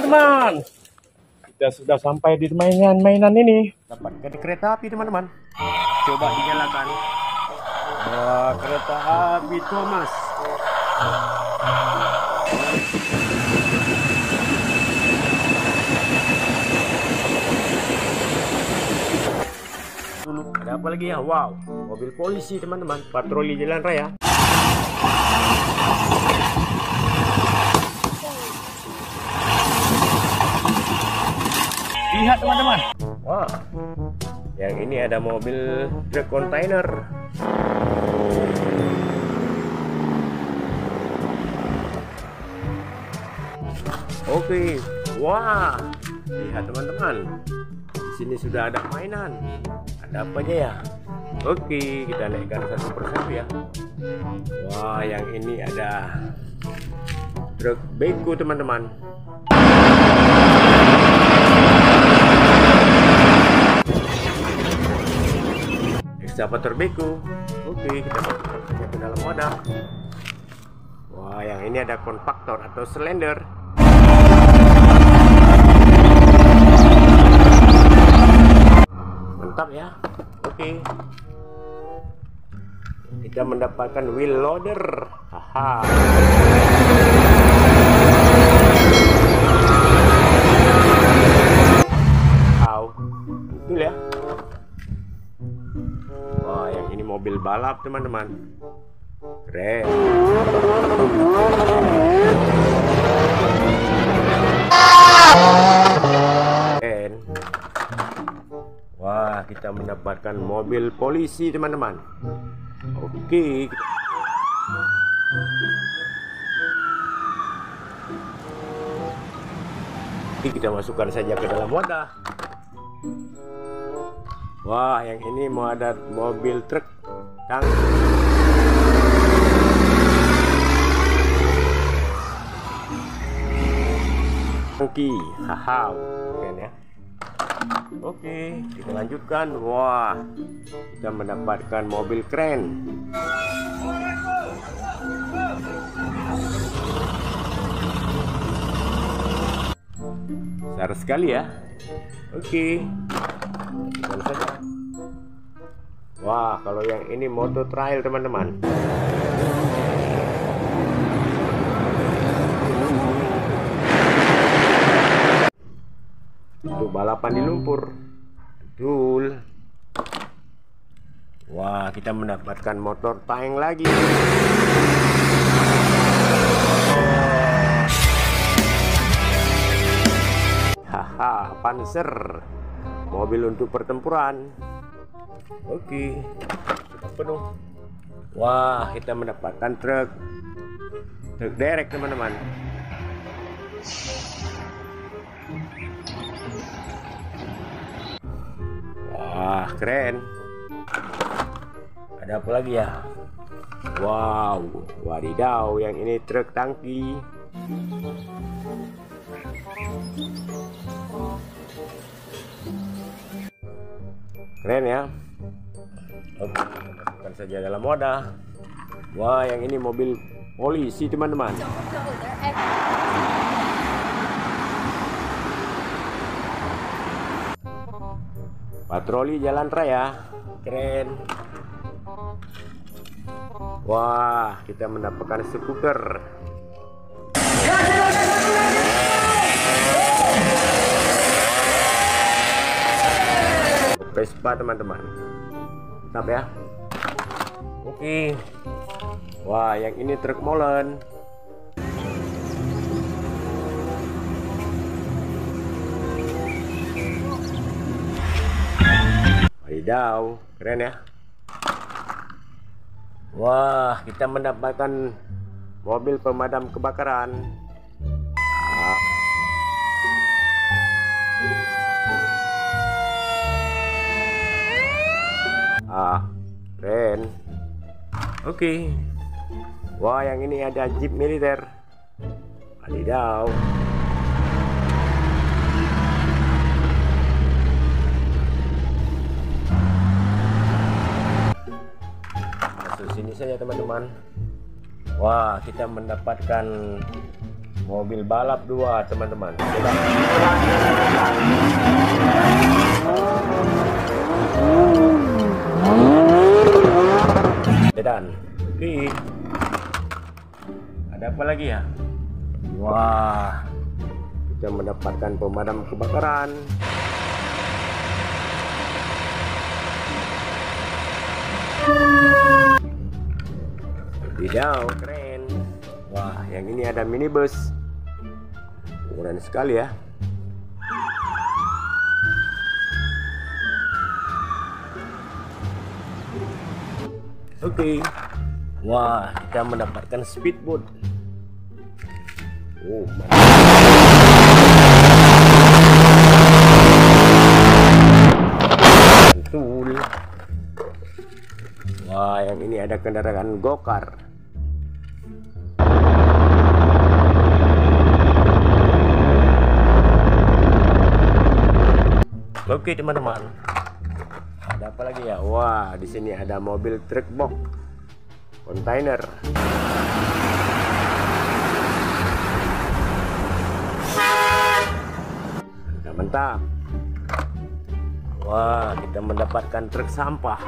teman-teman. Kita sudah sampai di mainan ini. Dapatkan kereta api teman-teman. Coba dinyalakan. Wah, kereta api Thomas. Dulu ada apa lagi ya? Wow, mobil polisi teman-teman, patroli jalan raya. Lihat teman-teman. Wah, yang ini ada mobil truk kontainer. Oke, wah, lihat teman-teman. Di sini sudah ada mainan. Ada apa aja ya? Oke, kita naikkan satu persatu ya. Wah, yang ini ada truk beko teman-teman. Ekskavator beko. Oke, kita masukkannya ke dalam wadah. Wah, yang ini ada kompaktor atau slender. Mantap ya. Oke. Kita mendapatkan wheel loader. Haha. Betul ya. Wah, yang ini mobil balap teman-teman. Keren. Keren. Wah, kita mendapatkan mobil polisi teman-teman. Oke. Kita masukkan saja ke dalam wadah. Wah, yang ini mau ada mobil truk tangki. Haha, keren ya. Oke, kita lanjutkan. Wah, kita mendapatkan mobil keren. Besar sekali ya. Oke, lanjutkan saja. Wah, kalau yang ini motor trail teman-teman. Untuk balapan di lumpur. Betul. Wah, kita mendapatkan motor tank lagi. Haha, Panzer. Mobil untuk pertempuran. Oke, penuh. Wah, kita mendapatkan truk derek teman-teman. Wah, keren. Ada apa lagi ya? Wow, wadidaw, yang ini truk tangki. Keren ya. Oke, masukkan saja dalam wadah. Wah, yang ini mobil polisi teman-teman. Patroli jalan raya. Keren. Wah, kita mendapatkan skuter. Vespa teman-teman. Mantap ya. Oke. Wah, yang ini truk molen. Wadidaw, keren ya. Wah, kita mendapatkan mobil pemadam kebakaran. Keren. Oke. Wah, yang ini ada jeep militer. Wadidaw. Masuk sini saja teman-teman. Wah, kita mendapatkan mobil balap 2 teman-teman. Dan ada apa lagi ya? Wah, kita mendapatkan pemadam kebakaran. Tidak, keren. Wah, yang ini ada minibus. Keren sekali ya. Oke. Wah, kita mendapatkan speedboat. Oh, mantul. Wah, yang ini ada kendaraan gokar. Oke teman-teman, ada apa lagi ya? Wah, di sini ada mobil truk box kontainer. Mantap. Wah, kita mendapatkan truk sampah.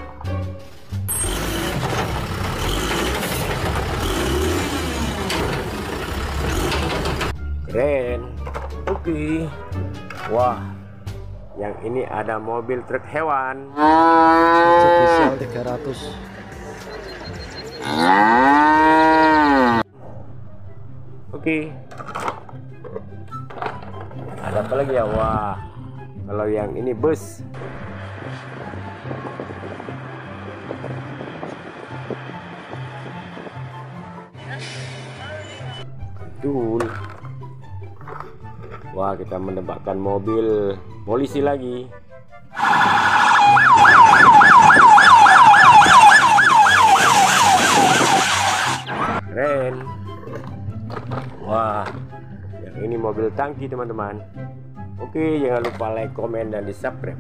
Keren. Oke. Wah, yang ini ada mobil truk hewan. Spesial 300. Oke. Ada apa lagi ya? Wah, kalau yang ini bus. Betul. Wah, kita mendapatkan mobil polisi lagi. Keren. Wah, yang ini mobil tangki teman-teman. Oke, jangan lupa like, komen, dan di subscribe.